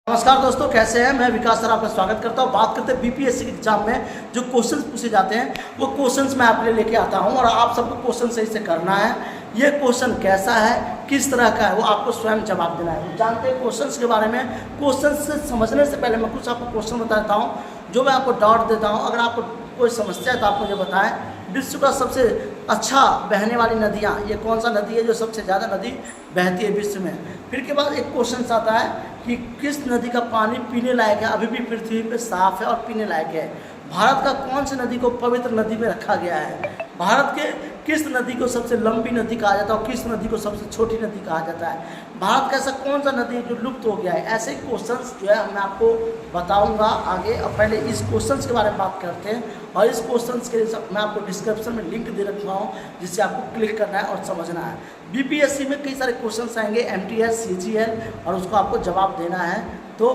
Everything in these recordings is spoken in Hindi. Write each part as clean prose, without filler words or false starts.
नमस्कार दोस्तों, कैसे हैं। मैं विकास सर आपका स्वागत करता हूं। बात करते हैं बीपीएससी के एग्जाम में जो क्वेश्चंस पूछे जाते हैं वो क्वेश्चंस मैं आपके लिए लेके आता हूं और आप सबको क्वेश्चन सही से करना है। ये क्वेश्चन कैसा है, किस तरह का है, वो आपको स्वयं जवाब देना है। जानते हैं क्वेश्चंस के बारे में। क्वेश्चन से समझने से पहले मैं कुछ आपको क्वेश्चन बता देता हूँ जो मैं आपको डाउट देता हूँ। अगर आपको कोई समस्या है तो आप मुझे बताएं। विश्व का सबसे अच्छा बहने वाली नदियाँ, ये कौन सा नदी है जो सबसे ज़्यादा नदी बहती है विश्व में। फिर के बाद एक क्वेश्चन आता है कि किस नदी का पानी पीने लायक है, अभी भी पृथ्वी पे साफ है और पीने लायक है। भारत का कौन सी नदी को पवित्र नदी में रखा गया है। भारत के किस नदी को सबसे लंबी नदी कहा जाता है और किस नदी को सबसे छोटी नदी कहा जाता है। भारत का ऐसा कौन सा नदी है जो लुप्त हो गया है। ऐसे क्वेश्चंस जो है मैं आपको बताऊंगा आगे। और पहले इस क्वेश्चंस के बारे में बात करते हैं और इस क्वेश्चंस के लिए मैं आपको डिस्क्रिप्शन में लिंक दे रखा हूँ जिससे आपको क्लिक करना है और समझना है। बीपीएससी में कई सारे क्वेश्चंस आएंगे, एमटीएस, सीजीएल, और उसको आपको जवाब देना है। तो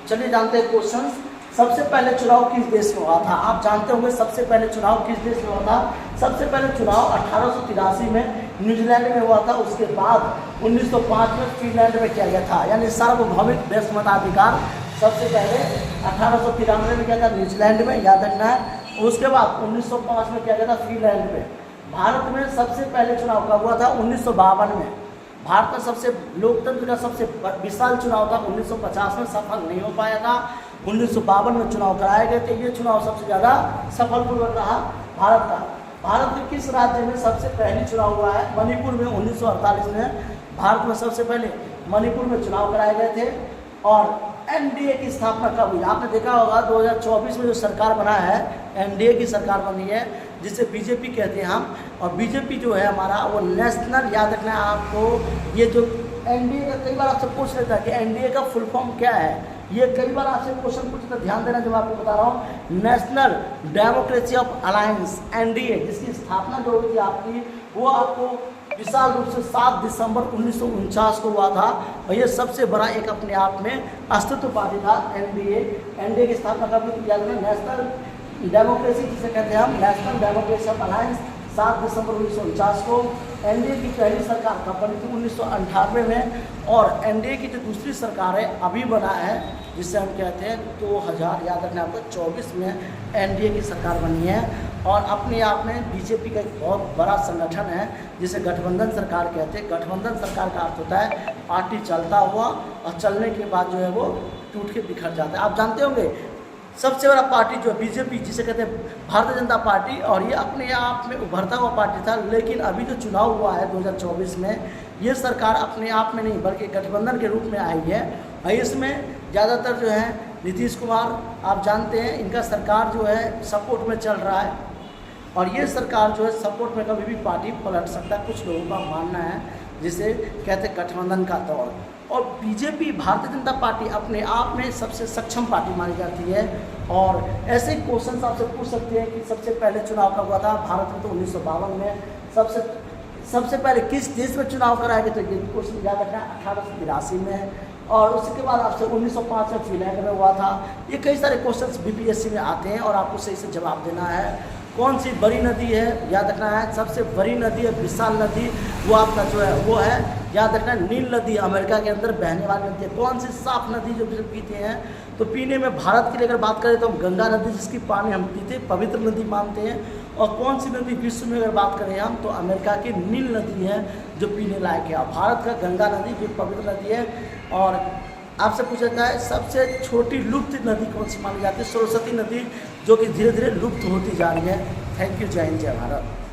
चलिए जानते हैं क्वेश्चंस। सबसे पहले चुनाव किस देश में हुआ था। आप जानते होंगे सबसे पहले चुनाव किस देश में हुआ था। सबसे पहले चुनाव 1883 में न्यूजीलैंड में हुआ था। उसके बाद 1905 में फिनलैंड में किया गया था, यानी सार्वभौमिक देश मताधिकार सबसे पहले 1893 में किया था न्यूजीलैंड में, याद रखना है। उसके बाद 1905 में किया गया था फिनलैंड में। भारत में सबसे पहले चुनाव कब हुआ था, 1952 में। भारत में सबसे लोकतंत्र का सबसे विशाल चुनाव था 1950 में, सफल नहीं हो पाया था। 1952 में चुनाव कराए गए थे। ये चुनाव सबसे ज़्यादा सफलपूर्वक रहा भारत का। भारत के किस राज्य में सबसे पहले चुनाव हुआ है, मणिपुर में 1948 में। भारत में सबसे पहले मणिपुर में चुनाव कराए गए थे। और एनडीए की स्थापना कब हुई, आपने देखा होगा 2024 में जो सरकार बना है, एनडीए की सरकार बनी है जिसे बीजेपी कहते हैं हम। और बीजेपी जो है हमारा वो नेशनल, याद रखना है आपको। ये जो एनडीए का कई बार आपसे पूछ लेता है कि एनडीए का फुल फॉर्म क्या है। ये कई बार आपसे क्वेश्चन पूछता है, ध्यान देना जो मैं आपको बता रहा हूँ। National democracy of alliance, NDA, जिसकी स्थापना जो हुई थी आपकी, वो आपको विशाल रूप से 7 दिसंबर 1949 को हुआ था। और ये सबसे बड़ा एक अपने आप में अस्तित्व पार्टी था एनडीए। एनडीए की स्थापना कब हुई थी, नेशनल डेमोक्रेसी जिसे कहते हैं हम, नेशनल डेमोक्रेसी ऑफ अलायंस, 7 दिसंबर 1949 को। एनडीए की पहली सरकार कब बनी थी, 1998 में। और एनडीए की जो दूसरी सरकार है अभी बना है, जिसे हम कहते हैं 2000, याद रखना आपको, 24 में एनडीए की सरकार बनी है। और अपने आप में बीजेपी का एक बहुत बड़ा संगठन है जिसे गठबंधन सरकार कहते हैं। गठबंधन सरकार का अर्थ होता है पार्टी चलता हुआ और चलने के बाद जो है वो टूट के बिखर जाता है। आप जानते होंगे सबसे बड़ा पार्टी जो बीजेपी, जिसे कहते हैं भारतीय जनता पार्टी, और ये अपने आप में उभरता हुआ पार्टी था। लेकिन अभी जो चुनाव हुआ है 2024 में, ये सरकार अपने आप में नहीं बल्कि गठबंधन के रूप में आई है। और इसमें ज़्यादातर जो है नीतीश कुमार, आप जानते हैं इनका सरकार जो है सपोर्ट में चल रहा है। और ये सरकार जो है सपोर्ट में कभी भी पार्टी पलट सकता है, कुछ लोगों का मानना है, जिसे कहते हैं गठबंधन का दौर। और बीजेपी, भारतीय जनता पार्टी, अपने आप में सबसे सक्षम पार्टी मानी जाती है। और ऐसे क्वेश्चन आपसे पूछ सकते हैं कि सबसे पहले चुनाव कब हुआ था भारत में, तो 1952 में। सबसे पहले किस देश में चुनाव कराया गया, तो ये क्वेश्चन याद रखना, 1883 में। और उसके बाद आपसे 1905 में फिनलैंड में हुआ था। ये कई सारे क्वेश्चंस बीपीएससी में आते हैं और आपको सही से जवाब देना है। कौन सी बड़ी नदी है, याद रखना है, सबसे बड़ी नदी है, विशाल नदी, वो आपका जो है वो है, याद रखना, नील नदी, अमेरिका के अंदर बहने वाली नदी है। कौन सी साफ नदी जो पीते हैं, तो पीने में भारत के लिए अगर बात करें तो हम गंगा नदी, जिसकी पानी हम पीते पवित्र नदी मानते हैं। और कौन सी नदी विश्व में अगर बात करें हम, तो अमेरिका की नील नदी है जो पीने लायक है। और भारत का गंगा नदी जो पवित्र नदी है। और आपसे पूछा जाता है सबसे छोटी लुप्त नदी कौन सी मानी जाती है, सरस्वती नदी, जो कि धीरे धीरे लुप्त होती जा रही है। थैंक यू, जय हिंद, जय भारत।